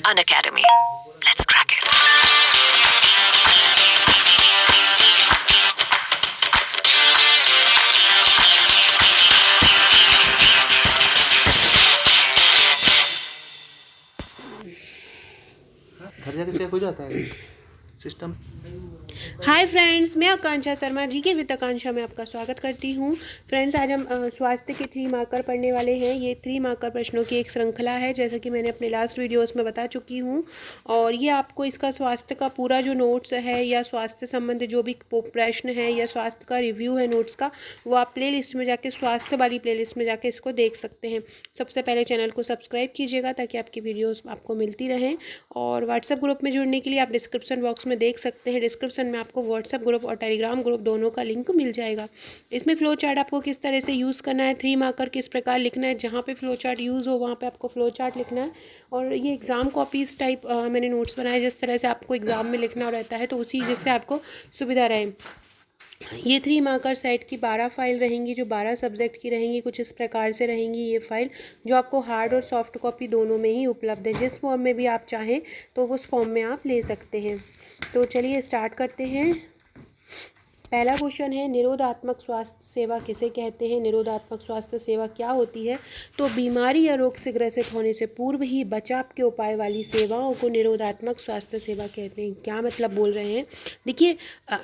Unacademy. Let's crack it. घर जाके check हो जाता है सिस्टम। हाय फ्रेंड्स, मैं आकांक्षा शर्मा जी के विद आकांक्षा में आपका स्वागत करती हूँ। फ्रेंड्स, आज हम स्वास्थ्य के 3 मार्कर पढ़ने वाले हैं। ये 3 मार्कर प्रश्नों की एक श्रृंखला है, जैसा कि मैंने अपने लास्ट वीडियोस में बता चुकी हूँ। और ये आपको इसका स्वास्थ्य का पूरा जो नोट्स है या स्वास्थ्य संबंधी जो भी प्रश्न है या स्वास्थ्य का रिव्यू है नोट्स का, वो आप प्ले लिस्ट में जाके स्वास्थ्य वाली प्ले लिस्ट में जाके इसको देख सकते हैं। सबसे पहले चैनल को सब्सक्राइब कीजिएगा ताकि आपकी वीडियोज़ आपको मिलती रहें। और व्हाट्सएप ग्रुप में जुड़ने के लिए आप डिस्क्रिप्शन बॉक्स में देख सकते हैं। डिस्क्रिप्शन में आपको व्हाट्सएप ग्रुप और टेलीग्राम ग्रुप दोनों का लिंक मिल जाएगा। इसमें फ्लो चार्ट आपको किस तरह से यूज़ करना है, 3 मार्कर किस प्रकार लिखना है, जहाँ पे फ्लो चार्ट यूज़ हो वहाँ पे आपको फ्लो चार्ट लिखना है। और ये एग्ज़ाम कॉपीज़ टाइप मैंने नोट्स बनाए, जिस तरह से आपको एग्ज़ाम में लिखना रहता है तो उसी जिससे आपको सुविधा रहे। ये 3 मार्कर सेट की 12 फाइल रहेंगी, जो 12 सब्जेक्ट की रहेंगी। कुछ इस प्रकार से रहेंगी ये फाइल, जो आपको हार्ड और सॉफ्ट कॉपी दोनों में ही उपलब्ध है। जिस फॉर्म में भी आप चाहें तो उस फॉर्म में आप ले सकते हैं। तो चलिए स्टार्ट करते हैं। पहला क्वेश्चन है, निरोधात्मक स्वास्थ्य सेवा किसे कहते हैं? निरोधात्मक स्वास्थ्य सेवा क्या होती है? तो बीमारी या रोग से ग्रसित होने से पूर्व ही बचाव के उपाय वाली सेवाओं को निरोधात्मक स्वास्थ्य सेवा कहते हैं। क्या मतलब बोल रहे हैं? देखिए,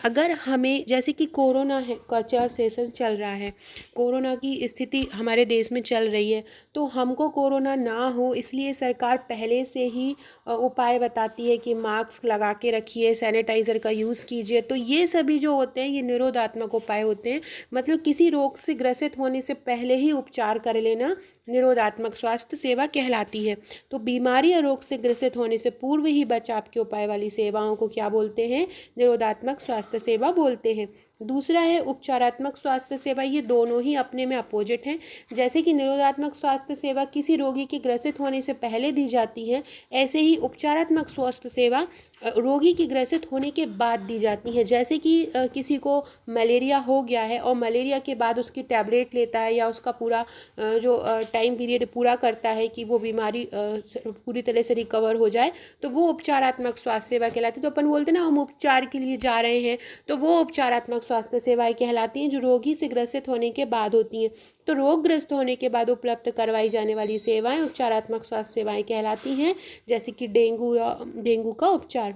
अगर हमें, जैसे कि कोरोना है का सेशन चल रहा है, कोरोना की स्थिति हमारे देश में चल रही है, तो हमको कोरोना ना हो इसलिए सरकार पहले से ही उपाय बताती है कि मास्क लगा के रखिए, सैनिटाइज़र का यूज़ कीजिए। तो ये सभी जो होते हैं ये निरोधात्मक उपाय होते हैं। मतलब किसी रोग से ग्रसित होने से पहले ही उपचार कर लेना निरोधात्मक स्वास्थ्य सेवा कहलाती है। तो बीमारी या रोग से ग्रसित होने से पूर्व ही बचाव के उपाय वाली सेवाओं को क्या बोलते हैं? निरोधात्मक स्वास्थ्य सेवा बोलते हैं। दूसरा है उपचारात्मक स्वास्थ्य सेवा। ये दोनों ही अपने में अपोजिट हैं। जैसे कि निरोधात्मक स्वास्थ्य सेवा किसी रोगी के ग्रसित होने से पहले दी जाती है, ऐसे ही उपचारात्मक स्वास्थ्य सेवा रोगी की ग्रसित होने के बाद दी जाती है। जैसे कि किसी को मलेरिया हो गया है और मलेरिया के बाद उसकी टैबलेट लेता है या उसका पूरा जो टाइम पीरियड पूरा करता है कि वो बीमारी पूरी तरह से रिकवर हो जाए, तो वो उपचारात्मक स्वास्थ्य सेवा कहलाती है। तो अपन बोलते हैं ना, हम उपचार के लिए जा रहे हैं, तो वो उपचारात्मक स्वास्थ्य सेवाएं कहलाती हैं, जो रोगी से ग्रसित होने के बाद होती हैं। तो रोगग्रस्त होने के बाद उपलब्ध करवाई जाने वाली सेवाएं उपचारात्मक स्वास्थ्य सेवाएं कहलाती हैं, जैसे कि डेंगू का उपचार।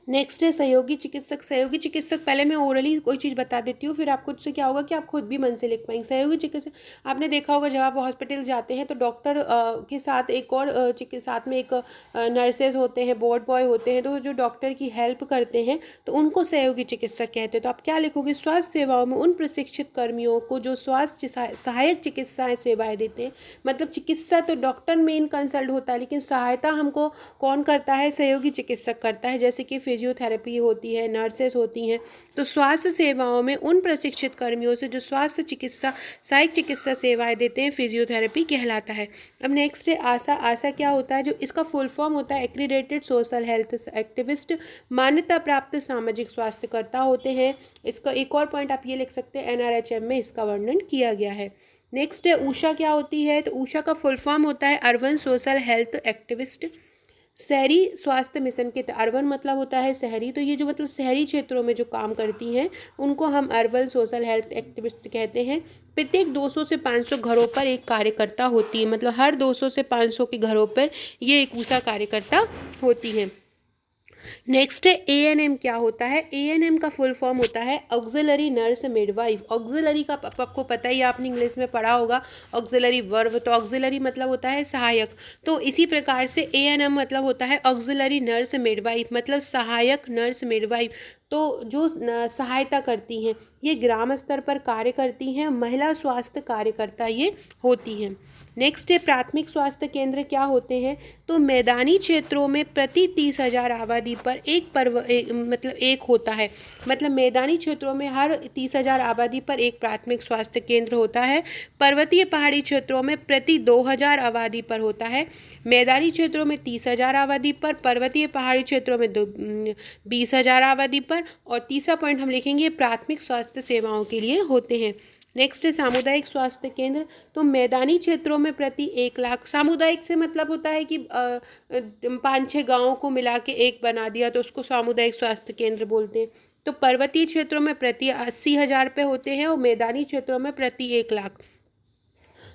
नेक्स्ट है सहयोगी चिकित्सक। सहयोगी चिकित्सक, पहले मैं ओरली कोई चीज़ बता देती हूँ, फिर आपको उससे क्या होगा कि आप खुद भी मन से लिख पाएंगे। सहयोगी चिकित्सक, आपने देखा होगा जब आप हॉस्पिटल जाते हैं तो डॉक्टर के साथ एक और साथ में एक नर्सेज होते हैं, वार्ड बॉय होते हैं, तो जो डॉक्टर की हेल्प करते हैं तो उनको सहयोगी चिकित्सक कहते हैं। तो आप क्या लिखोगे? स्वास्थ्य सेवाओं में उन प्रशिक्षित कर्मियों को जो स्वास्थ्य सहायक चिकित्साएँ सेवाएँ देते हैं। मतलब चिकित्सा तो डॉक्टर मेन कंसल्ट होता है, लेकिन सहायता हमको कौन करता है? सहयोगी चिकित्सक करता है। जैसे कि फिजियोथेरेपी होती है, नर्सेस होती हैं। तो स्वास्थ्य सेवाओं में उन प्रशिक्षित कर्मियों से जो स्वास्थ्य चिकित्सा सहायक चिकित्सा सेवाएं देते हैं, फिजियोथेरेपी कहलाता है। अब नेक्स्ट है आशा। आशा क्या होता है? जो इसका फुल फॉर्म होता है एक्रीडेटेड सोशल हेल्थ एक्टिविस्ट, मान्यता प्राप्त सामाजिक स्वास्थ्यकर्ता होते हैं। इसका एक और पॉइंट आप ये लिख सकते हैं, NRHM में इसका वर्णन किया गया है। नेक्स्ट है ऊषा। क्या होती है? तो ऊषा का फुल फॉर्म होता है अर्बन सोशल हेल्थ एक्टिविस्ट, शहरी स्वास्थ्य मिशन के। अर्बन मतलब होता है शहरी, तो ये जो मतलब शहरी क्षेत्रों में जो काम करती हैं उनको हम अर्बन सोशल हेल्थ एक्टिविस्ट कहते हैं। प्रत्येक 200 से 500 घरों पर एक कार्यकर्ता होती है। मतलब हर 200 से 500 के घरों पर ये एक ऊषा कार्यकर्ता होती है। नेक्स्ट है ANM। क्या होता है? ANM का फुल फॉर्म होता है ऑक्सिलरी नर्स मिडवाइफ। ऑक्सिलरी का आपको पता ही, आपने इंग्लिश में पढ़ा होगा ऑक्सिलरी वर्ब। तो ऑक्सिलरी मतलब होता है सहायक। तो इसी प्रकार से ANM मतलब होता है ऑक्सिलरी नर्स मिडवाइफ, मतलब सहायक नर्स मिडवाइफ। तो जो सहायता करती हैं, ये ग्राम स्तर पर कार्य करती हैं, महिला स्वास्थ्य कार्यकर्ता ये होती हैं। नेक्स्ट है प्राथमिक स्वास्थ्य केंद्र। क्या होते हैं? तो मैदानी क्षेत्रों में प्रति 30,000 आबादी पर मतलब एक होता है। मतलब मैदानी क्षेत्रों में हर 30,000 आबादी पर एक प्राथमिक स्वास्थ्य केंद्र होता है। पर्वतीय पहाड़ी क्षेत्रों में प्रति 2,000 आबादी पर होता है। मैदानी क्षेत्रों में 30,000 आबादी पर, पर्वतीय पहाड़ी क्षेत्रों में 20,000 आबादी पर। और तीसरा पॉइंट हम लिखेंगे प्राथमिक स्वास्थ्य सेवाओं के लिए होते हैं। नेक्स्ट है सामुदायिक स्वास्थ्य केंद्र। तो मैदानी क्षेत्रों में प्रति 1 लाख, सामुदायिक से मतलब होता है कि 5-6 गाँव को मिला के एक बना दिया तो उसको सामुदायिक स्वास्थ्य केंद्र बोलते हैं। तो पर्वतीय क्षेत्रों में प्रति 80,000 रुपये होते हैं और मैदानी क्षेत्रों में प्रति 1 लाख।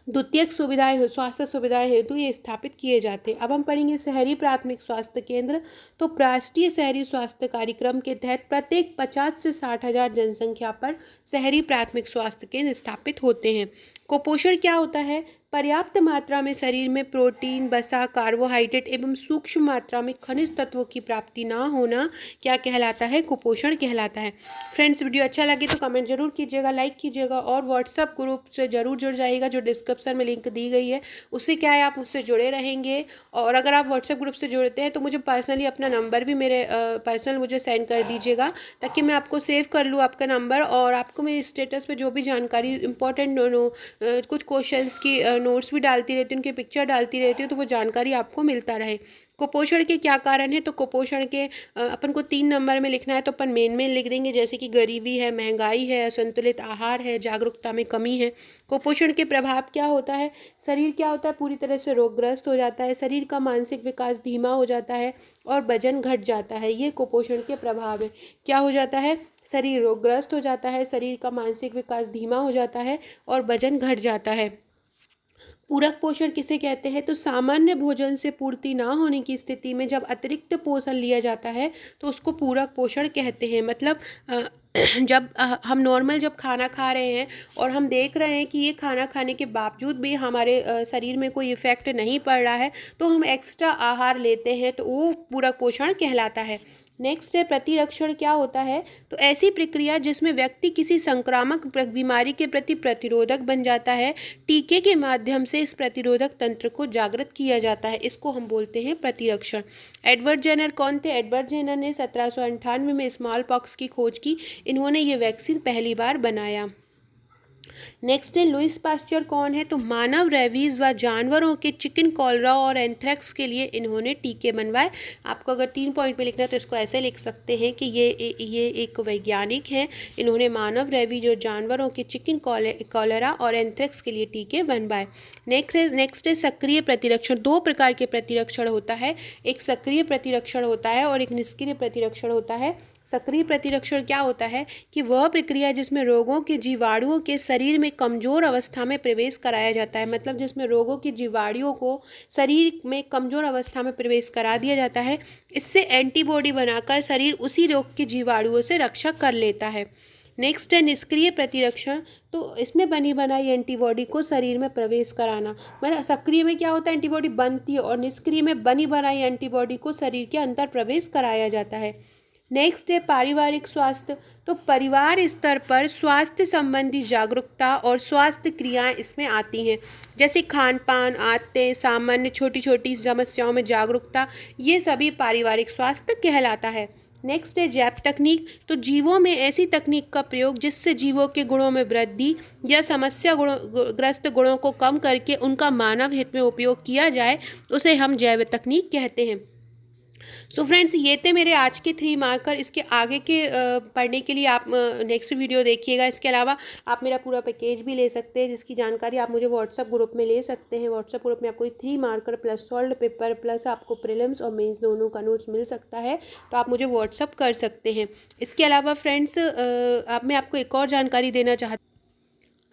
द्वितीयक सुविधाएं, स्वास्थ्य सुविधाएं हेतु ये स्थापित किए जाते हैं। अब हम पढ़ेंगे शहरी प्राथमिक स्वास्थ्य केंद्र। तो राष्ट्रीय शहरी स्वास्थ्य कार्यक्रम के तहत प्रत्येक 50 से 60,000 जनसंख्या पर शहरी प्राथमिक स्वास्थ्य केंद्र स्थापित होते हैं। कुपोषण क्या होता है? पर्याप्त मात्रा में शरीर में प्रोटीन, वसा, कार्बोहाइड्रेट एवं सूक्ष्म मात्रा में खनिज तत्वों की प्राप्ति ना होना क्या कहलाता है? कुपोषण कहलाता है। फ्रेंड्स, वीडियो अच्छा लगे तो कमेंट जरूर कीजिएगा, लाइक कीजिएगा और व्हाट्सएप ग्रुप से जरूर जुड़ जाइएगा जो डिस्क्रिप्शन में लिंक दी गई है। उससे क्या है, आप उससे जुड़े रहेंगे। और अगर आप व्हाट्सएप ग्रुप से जुड़ते हैं तो मुझे पर्सनली अपना नंबर भी मेरे पर्सनल मुझे सेंड कर दीजिएगा ताकि मैं आपको सेव कर लूँ आपका नंबर, और आपको मेरे स्टेटस पे जो भी जानकारी इंपॉर्टेंट कुछ क्वेश्चंस की नोट्स भी डालती रहती हूँ, उनकी पिक्चर डालती रहती हूँ तो वो जानकारी आपको मिलता रहे। कुपोषण के क्या कारण है? तो कुपोषण के अपन को 3 नंबर में लिखना है तो अपन मेन लिख देंगे, जैसे कि गरीबी है, महंगाई है, असंतुलित आहार है, जागरूकता में कमी है। कुपोषण के प्रभाव क्या होता है? शरीर क्या होता है? पूरी तरह से रोगग्रस्त हो जाता है, शरीर का मानसिक विकास धीमा हो जाता है और वजन घट जाता है। ये कुपोषण के प्रभाव है। क्या हो जाता है? शरीर रोगग्रस्त हो जाता है, शरीर का मानसिक विकास धीमा हो जाता है और वजन घट जाता है। पूरक पोषण किसे कहते हैं? तो सामान्य भोजन से पूर्ति ना होने की स्थिति में जब अतिरिक्त पोषण लिया जाता है तो उसको पूरक पोषण कहते हैं। मतलब जब हम नॉर्मल जब खाना खा रहे हैं और हम देख रहे हैं कि ये खाना खाने के बावजूद भी हमारे शरीर में कोई इफ़ेक्ट नहीं पड़ रहा है तो हम एक्स्ट्रा आहार लेते हैं तो वो पूरक पोषण कहलाता है। नेक्स्ट है प्रतिरक्षण क्या होता है? तो ऐसी प्रक्रिया जिसमें व्यक्ति किसी संक्रामक बीमारी के प्रति प्रतिरोधक बन जाता है। टीके के माध्यम से इस प्रतिरोधक तंत्र को जागृत किया जाता है, इसको हम बोलते हैं प्रतिरक्षण। एडवर्ड जेनर कौन थे? एडवर्ड जेनर ने 1798 में स्मॉल पॉक्स की खोज की। इन्होंने ये वैक्सीन पहली बार बनाया। नेक्स्ट है लुईस पास्चर कौन है? तो मानव, रेबीज व जानवरों के चिकन, कॉलरा और एंथ्रेक्स के लिए इन्होंने टीके बनवाए। आपको अगर 3 पॉइंट में लिखना है तो इसको ऐसे लिख सकते हैं कि ये एक वैज्ञानिक हैं। इन्होंने मानव, रेबीज और जानवरों के चिकन, कॉलरा और एंथ्रेक्स के लिए टीके बनवाए। नेक्स्ट है सक्रिय प्रतिरक्षण। 2 प्रकार के प्रतिरक्षण होता है, एक सक्रिय प्रतिरक्षण होता है और एक निष्क्रिय प्रतिरक्षण होता है। सक्रिय प्रतिरक्षण क्या होता है कि वह प्रक्रिया जिसमें रोगों के जीवाणुओं के शरीर में कमजोर अवस्था में प्रवेश कराया जाता है। मतलब जिसमें रोगों की जीवाणुओं को शरीर में कमजोर अवस्था में प्रवेश करा दिया जाता है, इससे एंटीबॉडी बनाकर शरीर उसी रोग के जीवाणुओं से रक्षा कर लेता है। नेक्स्ट है निष्क्रिय प्रतिरक्षण। तो इसमें बनी बनाई एंटीबॉडी को शरीर में प्रवेश कराना। मतलब सक्रिय में क्या होता है, एंटीबॉडी बनती है, और निष्क्रिय में बनी बनाई एंटीबॉडी को शरीर के अंदर प्रवेश कराया जाता है। नेक्स्ट है पारिवारिक स्वास्थ्य। तो परिवार स्तर पर स्वास्थ्य संबंधी जागरूकता और स्वास्थ्य क्रियाएं इसमें आती हैं, जैसे खान पान, आदतें, सामान्य छोटी छोटी समस्याओं में जागरूकता, ये सभी पारिवारिक स्वास्थ्य कहलाता है। नेक्स्ट है जैव तकनीक। तो जीवों में ऐसी तकनीक का प्रयोग जिससे जीवों के गुणों में वृद्धि या समस्या ग्रस्त गुणों को कम करके उनका मानव हित में उपयोग किया जाए, उसे हम जैव तकनीक कहते हैं। सो फ्रेंड्स, ये थे मेरे आज के 3 मार्कर। इसके आगे के पढ़ने के लिए आप नेक्स्ट वीडियो देखिएगा। इसके अलावा आप मेरा पूरा पैकेज भी ले सकते हैं, जिसकी जानकारी आप मुझे व्हाट्सएप ग्रुप में ले सकते हैं। व्हाट्सएप ग्रुप में आपको 3 marker plus solve paper plus आपको प्रीलिम्स और मेंस दोनों का नोट्स मिल सकता है, तो आप मुझे व्हाट्सएप कर सकते हैं। इसके अलावा फ्रेंड्स, मैं आपको एक और जानकारी देना चाहती हूँ।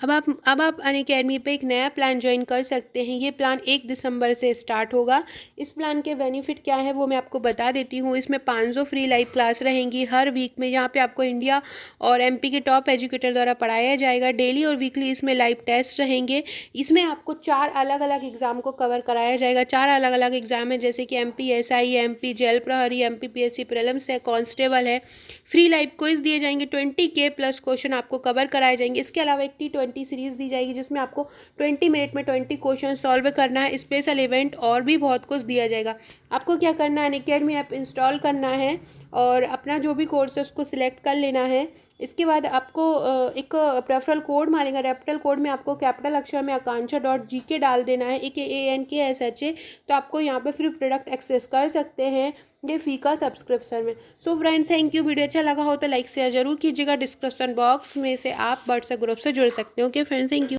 अब आप अनअकैडमी पे एक नया प्लान ज्वाइन कर सकते हैं। ये प्लान 1 दिसंबर से स्टार्ट होगा। इस प्लान के बेनिफिट क्या है वो मैं आपको बता देती हूँ। इसमें 500 फ्री लाइव क्लास रहेंगी हर वीक में। यहाँ पे आपको इंडिया और एमपी के टॉप एजुकेटर द्वारा पढ़ाया जाएगा। डेली और वीकली इसमें लाइव टेस्ट रहेंगे। इसमें आपको 4 अलग अलग एग्ज़ाम को कवर कराया जाएगा। 4 अलग अलग एग्ज़ाम है, जैसे कि एमपी एसआई, एमपी जेल प्रहरी, एमपी पीएससी प्रीलिम्स है, कांस्टेबल है। फ्री लाइव क्विज दिए जाएंगे, 20K प्लस क्वेश्चन आपको कवर कराए जाएंगे। इसके अलावा एक T20 सीरीज़ दी जाएगी, जिसमें आपको 20 मिनट में 20 क्वेश्चन सॉल्व करना है। स्पेशल इवेंट और भी बहुत कुछ दिया जाएगा। आपको क्या करना है, अनअकैडमी ऐप इंस्टॉल करना है और अपना जो भी कोर्स है उसको सिलेक्ट कर लेना है इसके बाद आपको एक रेफरल कोड मारेगा। रेफरल कोड में आपको कैपिटल अक्षर में akanksha.gk डाल देना है, AKANKSHA। तो आपको यहाँ पे फ्री प्रोडक्ट एक्सेस कर सकते हैं ये फी का सब्सक्रिप्शन में। So friends, thank you. Video अच्छा लगा हो तो लाइक शेयर जरूर कीजिएगा। डिस्क्रिप्शन बॉक्स में से आप व्हाट्सएप ग्रुप से जुड़ सकते हो। Okay friends, thank you.